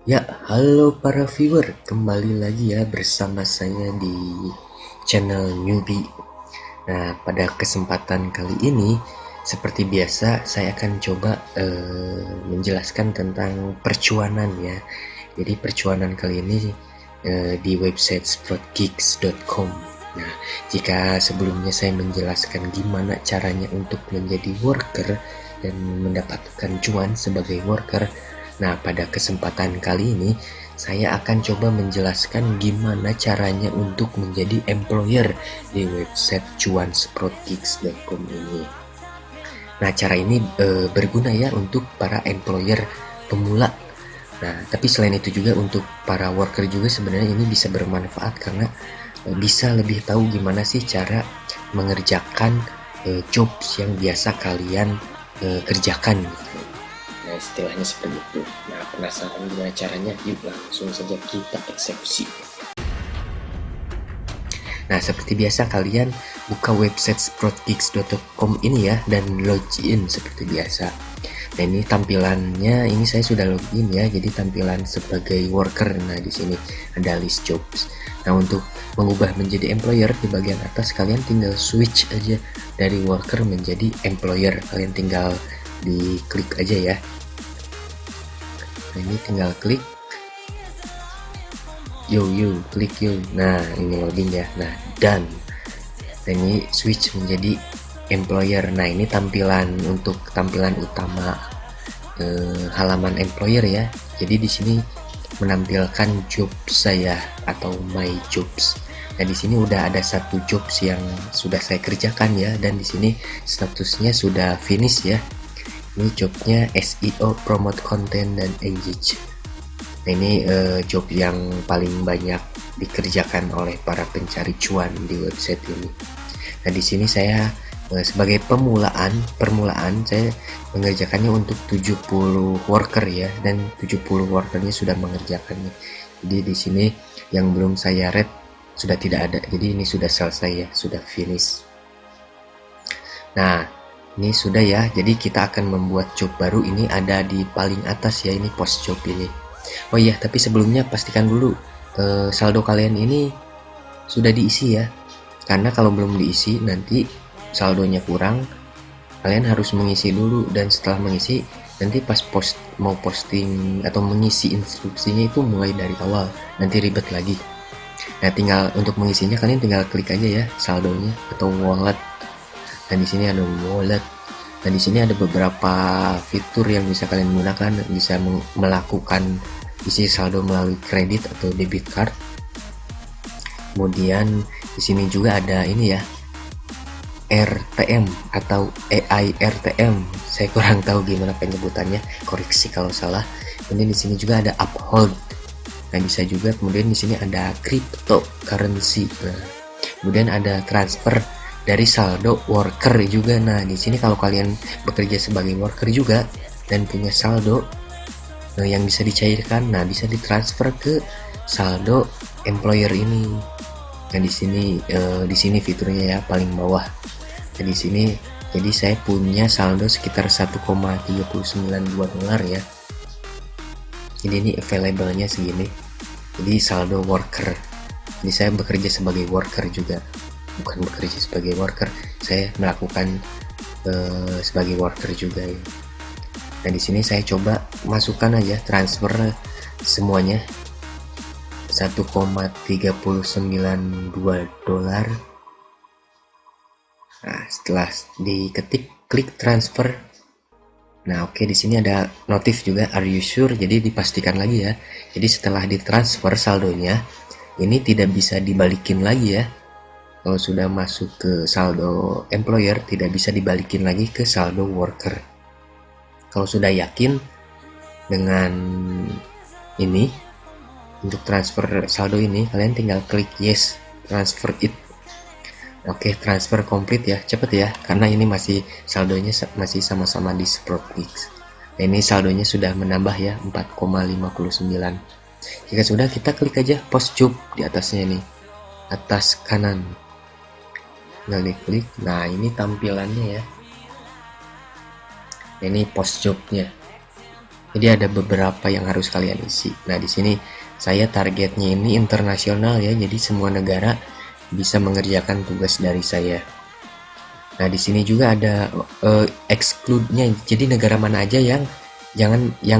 Ya, halo para viewer, kembali lagi ya bersama saya di channel Newbie. Nah, pada kesempatan kali ini, seperti biasa, saya akan coba menjelaskan tentang percuanan ya. Jadi percuanan kali ini di website sproutgeeks.com. Nah, jika sebelumnya saya menjelaskan gimana caranya untuk menjadi worker dan mendapatkan cuan sebagai worker, nah pada kesempatan kali ini saya akan coba menjelaskan gimana caranya untuk menjadi employer di website cuansproutgeeks.com ini. Nah, cara ini berguna ya untuk para employer pemula. Nah, tapi selain itu juga untuk para worker juga sebenarnya ini bisa bermanfaat karena bisa lebih tahu gimana sih cara mengerjakan jobs yang biasa kalian kerjakan gitu. Nah, istilahnya seperti itu. Nah, penasaran gimana caranya? Yuk langsung saja kita eksekusi. Nah, seperti biasa kalian buka website sproutgeeks.com ini ya dan login seperti biasa. Nah, ini tampilannya ini saya sudah login ya. Jadi tampilan sebagai worker. Nah, di sini ada list jobs. Nah, untuk mengubah menjadi employer di bagian atas kalian tinggal switch aja dari worker menjadi employer. Kalian tinggal diklik aja ya. Nah, ini tinggal klik klik nah ini loading ya. Nah, dan ini switch menjadi employer. Nah, ini tampilan utama halaman employer ya. Jadi di sini menampilkan job saya atau my jobs. Nah, di sini udah ada satu jobs yang sudah saya kerjakan ya, dan di sini statusnya sudah finish ya. Ini jobnya SEO, promote content, dan engage. Nah, ini job yang paling banyak dikerjakan oleh para pencari cuan di website ini. Nah, di sini saya sebagai permulaan saya mengerjakannya untuk 70 worker ya, dan 70 workernya sudah mengerjakannya. Jadi di sini yang belum saya rate sudah tidak ada. Jadi ini sudah selesai ya, sudah finish. Nah, ini sudah ya. Jadi kita akan membuat job baru. Ini ada di paling atas ya, ini post job ini. Oh iya, tapi sebelumnya pastikan dulu saldo kalian ini sudah diisi ya. Karena kalau belum diisi nanti saldonya kurang, kalian harus mengisi dulu, dan setelah mengisi nanti pas mau posting atau mengisi instruksinya itu mulai dari awal, nanti ribet lagi. Nah, tinggal untuk mengisinya kalian tinggal klik aja ya saldonya atau wallet. Dan di sini ada wallet. Dan di sini ada beberapa fitur yang bisa kalian gunakan, bisa melakukan isi saldo melalui kredit atau debit card. Kemudian di sini juga ada ini ya, RTM atau AI RTM. Saya kurang tahu gimana penyebutannya, koreksi kalau salah. Kemudian di sini juga ada uphold. Nah, bisa juga. Kemudian di sini ada cryptocurrency. Nah, kemudian ada transfer dari saldo worker juga. Nah, di sini kalau kalian bekerja sebagai worker juga dan punya saldo yang bisa dicairkan, nah bisa ditransfer ke saldo employer ini. Nah, di sini fiturnya ya paling bawah. Nah, di sini jadi saya punya saldo sekitar 1,392 dolar ya. Jadi ini available-nya segini. Jadi saldo worker. Jadi saya bekerja sebagai worker juga. Bukan bekerja sebagai worker, saya melakukan sebagai worker juga ya. Nah, di sini saya coba masukkan aja transfer semuanya 1,392 dolar. Nah, setelah diketik klik transfer. Nah, oke, di sini ada notif juga, are you sure? Jadi dipastikan lagi ya. Jadi setelah ditransfer saldonya ini tidak bisa dibalikin lagi ya. Kalau sudah masuk ke saldo employer tidak bisa dibalikin lagi ke saldo worker. Kalau sudah yakin dengan ini untuk transfer saldo ini, kalian tinggal klik yes, transfer it. Oke, transfer complete ya, cepet ya, karena ini masih saldonya masih sama-sama di Sproutgeeks. Nah, ini saldonya sudah menambah ya 4,59. Jika sudah, kita klik aja post job di atasnya nih, atas kanan. Tinggal diklik. Nah, ini tampilannya ya. Ini post jobnya. Jadi ada beberapa yang harus kalian isi. Nah, di sini saya targetnya ini internasional ya, jadi semua negara bisa mengerjakan tugas dari saya. Nah, di sini juga ada exclude-nya. Jadi negara mana aja yang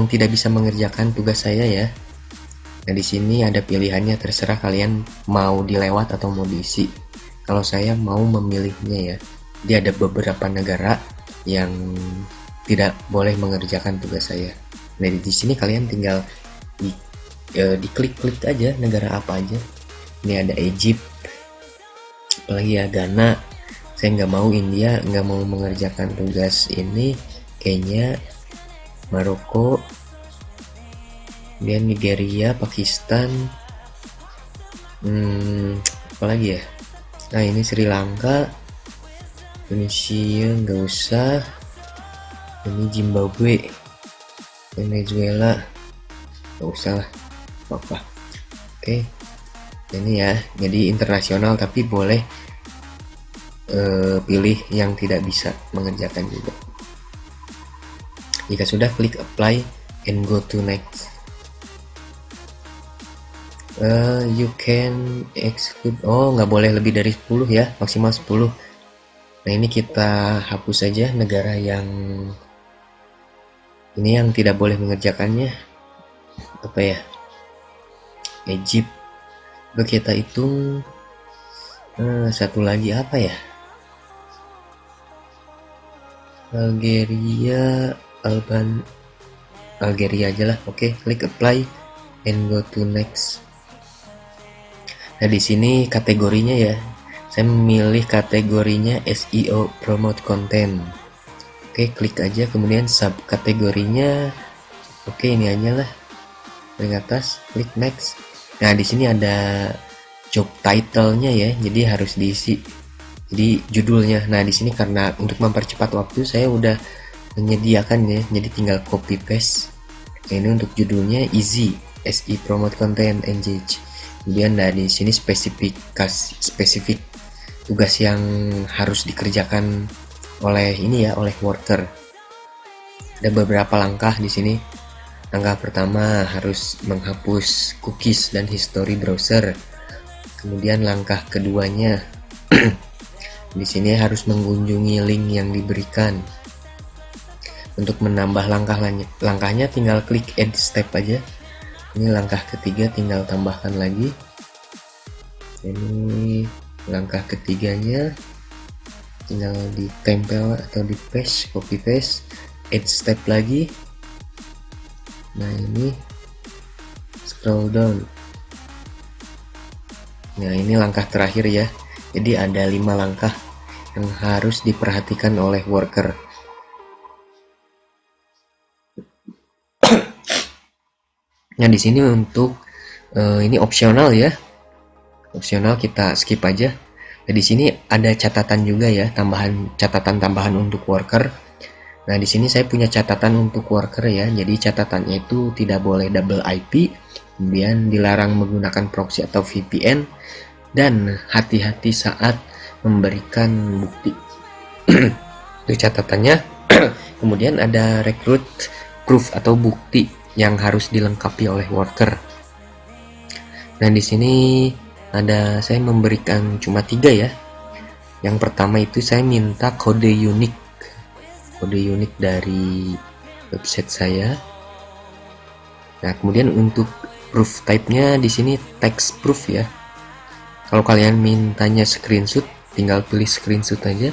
tidak bisa mengerjakan tugas saya ya. Nah, di sini ada pilihannya, terserah kalian mau dilewat atau mau diisi. Kalau saya mau memilihnya ya. Jadi ada beberapa negara yang tidak boleh mengerjakan tugas saya. Nah, di sini kalian tinggal diklik-klik aja negara apa aja. Ini ada Egypt, apalagi ya Ghana. Saya nggak mau India, nggak mau mengerjakan tugas ini. Kenya, Maroko, kemudian Nigeria, Pakistan, apalagi ya. Nah, ini Sri Lanka, Indonesia nggak usah. Ini Zimbabwe, Venezuela nggak usah lah, apa. Oke, ini ya, jadi internasional tapi boleh pilih yang tidak bisa mengerjakan juga. Jika sudah, klik apply and go to next. You can exclude, nggak boleh lebih dari 10 ya, maksimal 10. Nah, ini kita hapus saja negara yang ini yang tidak boleh mengerjakannya. Apa ya? Egypt. Lalu kita hitung satu lagi apa ya? Algeria aja lah. Oke, klik apply and go to next. Nah, di sini kategorinya ya. Saya memilih kategorinya SEO promote content. Oke, klik aja, kemudian subkategorinya. Oke, ini aja lah. Paling atas, klik next. Nah, di sini ada job title-nya ya. Jadi harus diisi. Jadi judulnya. Nah, di sini karena untuk mempercepat waktu saya udah menyediakan ya. Jadi tinggal copy paste. Nah, ini untuk judulnya easy, SE promote content engage. Kemudian di sini spesifik tugas yang harus dikerjakan oleh oleh worker. Ada beberapa langkah di sini. Langkah pertama harus menghapus cookies dan history browser. Kemudian langkah keduanya di sini harus mengunjungi link yang diberikan. Untuk menambah langkahnya tinggal klik add step aja. Ini langkah ketiga, tinggal tambahkan lagi. Ini langkah ketiganya, tinggal ditempel atau di paste, copy paste, add step lagi. Nah, ini scroll down. Nah, ini langkah terakhir ya. Jadi ada 5 langkah yang harus diperhatikan oleh worker. Nah, di sini untuk ini opsional ya. Opsional, kita skip aja. Nah, di sini ada catatan juga ya, catatan tambahan untuk worker. Nah, di sini saya punya catatan untuk worker ya. Jadi catatannya itu tidak boleh double IP, kemudian dilarang menggunakan proxy atau VPN, dan hati-hati saat memberikan bukti. Itu catatannya. Kemudian ada recruit proof atau bukti yang harus dilengkapi oleh worker. Nah, di sini saya memberikan cuma 3 ya. Yang pertama itu saya minta kode unik dari website saya. Nah, kemudian untuk proof type-nya di sini text proof ya. Kalau kalian mintanya screenshot, tinggal pilih screenshot aja.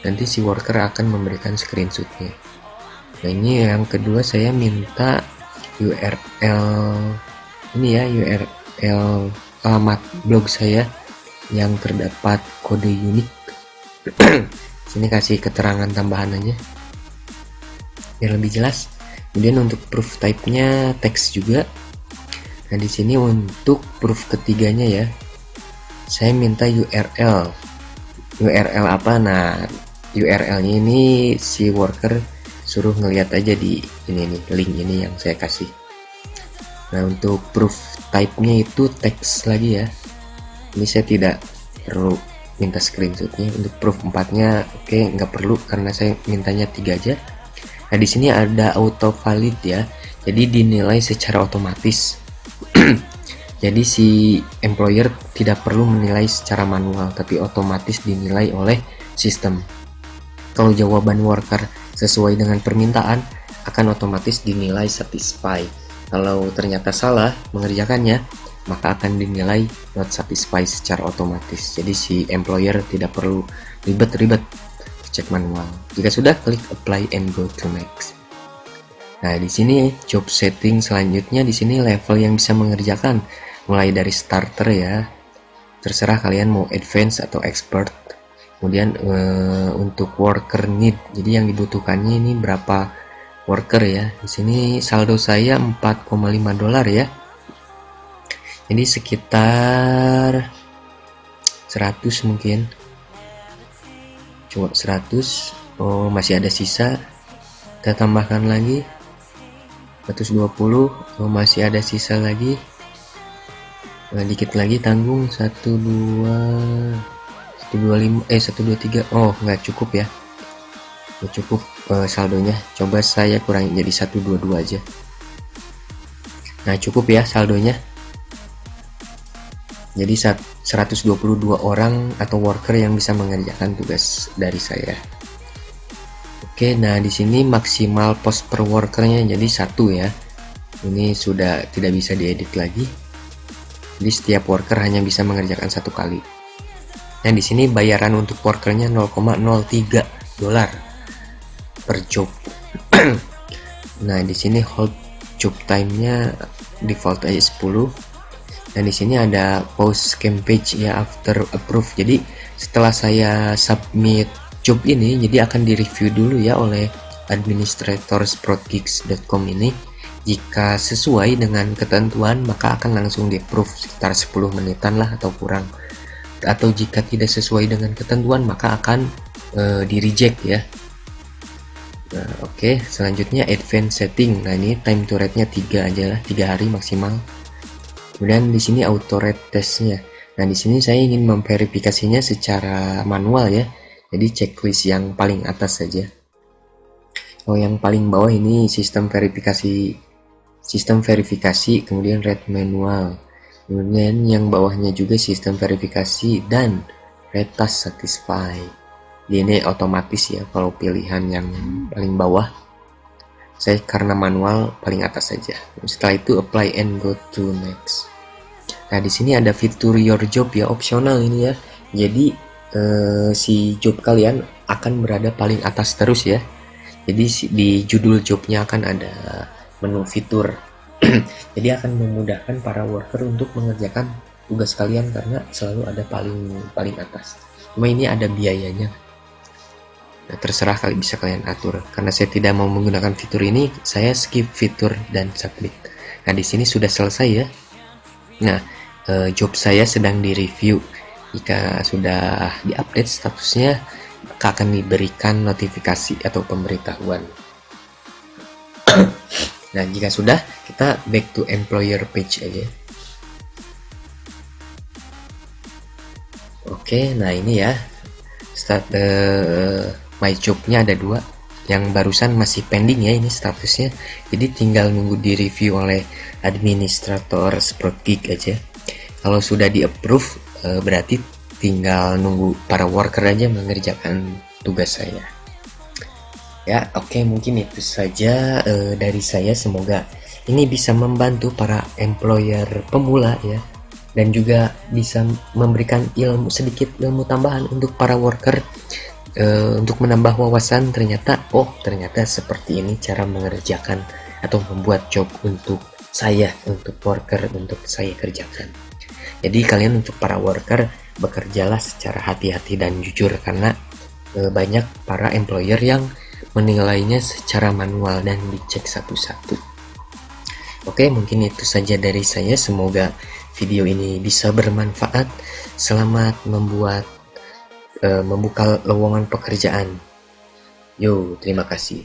Nanti si worker akan memberikan screenshotnya. Nah, ini yang kedua saya minta URL URL alamat blog saya yang terdapat kode unik. Sini kasih keterangan tambahan aja biar lebih jelas. Kemudian untuk proof type-nya teks juga. Nah, di sini untuk proof ketiganya ya, saya minta URL apa. Nah, URL-nya ini si worker suruh ngeliat aja di ini nih, link ini yang saya kasih. Nah, untuk proof type-nya itu teks lagi ya. Ini saya tidak perlu minta screenshotnya. Untuk proof 4-nya nggak perlu karena saya mintanya 3 aja. Nah, di sini ada auto valid ya. jadi dinilai secara otomatis. Jadi si employer tidak perlu menilai secara manual, tapi otomatis dinilai oleh sistem. Kalau jawaban worker sesuai dengan permintaan, akan otomatis dinilai satisfy. Kalau ternyata salah mengerjakannya, maka akan dinilai not satisfy secara otomatis. Jadi si employer tidak perlu ribet-ribet cek manual. Jika sudah, klik apply and go to next. Nah, di sini job setting selanjutnya, di sini level yang bisa mengerjakan mulai dari starter ya. Terserah kalian mau advance atau expert. Kemudian untuk worker need, jadi yang dibutuhkannya ini berapa worker ya. Di sini saldo saya 4,5 dolar ya. Jadi sekitar 100 mungkin. Coba 100. Oh, masih ada sisa. Kita tambahkan lagi 120. Oh, masih ada sisa lagi. Dikit lagi tanggung 125 123. Oh, nggak cukup ya, nggak cukup saldonya. Coba saya kurangi jadi 122 aja. Nah, cukup ya saldonya. Jadi 122 orang atau worker yang bisa mengerjakan tugas dari saya. Oke, nah di sini maksimal post per workernya jadi 1 ya. Ini sudah tidak bisa diedit lagi. Jadi setiap worker hanya bisa mengerjakan 1 kali. Nah, di sini bayaran untuk workernya 0,03 dolar per job. Nah, di sini hold job time-nya default aja 10. Dan di sini ada pause campaign ya after approve. Jadi setelah saya submit job ini, jadi akan direview dulu ya oleh administrator sproutgeeks.com ini. Jika sesuai dengan ketentuan, maka akan langsung di-approve sekitar 10 menitan lah atau kurang. Atau jika tidak sesuai dengan ketentuan, maka akan di-reject ya. Nah, oke, selanjutnya advanced setting. Nah, ini time to rate-nya 3 aja lah, 3 hari maksimal. Kemudian di sini auto rate test-nya. Nah, di sini saya ingin memverifikasinya secara manual ya. Jadi checklist yang paling atas saja. Oh, yang paling bawah ini sistem verifikasi, kemudian rate manual. Kemudian yang bawahnya juga sistem verifikasi dan rate task satisfy. Ini otomatis ya kalau pilihan yang paling bawah. Saya karena manual paling atas saja. Setelah itu apply and go to next. Nah, di sini ada fitur your job ya, opsional ini ya. Jadi si job kalian akan berada paling atas terus ya. Jadi di judul jobnya akan ada menu fitur. Jadi akan memudahkan para worker untuk mengerjakan tugas kalian karena selalu ada paling atas. Cuma ini ada biayanya. Nah, terserah kalian, bisa kalian atur. Karena saya tidak mau menggunakan fitur ini, saya skip fitur dan submit. Nah, di sini sudah selesai ya. Nah, job saya sedang direview. Jika sudah diupdate statusnya, maka akan diberikan notifikasi atau pemberitahuan. Nah, jika sudah, kita back to employer page aja. Oke, nah ini ya start my jobnya ada 2. Yang barusan masih pending ya ini statusnya. Jadi tinggal nunggu di review oleh administrator Sproutgeeks aja. Kalau sudah di approve, berarti tinggal nunggu para worker aja mengerjakan tugas saya. Ya, oke, mungkin itu saja dari saya. Semoga ini bisa membantu para employer pemula ya, dan juga bisa memberikan sedikit ilmu tambahan untuk para worker, untuk menambah wawasan. Ternyata seperti ini cara mengerjakan atau membuat job untuk saya, untuk worker, untuk saya kerjakan. Jadi kalian untuk para worker bekerjalah secara hati-hati dan jujur, karena banyak para employer yang menilainya secara manual dan dicek satu-satu. Oke, mungkin itu saja dari saya. Semoga video ini bisa bermanfaat. Selamat membuka lowongan pekerjaan. Yo, terima kasih.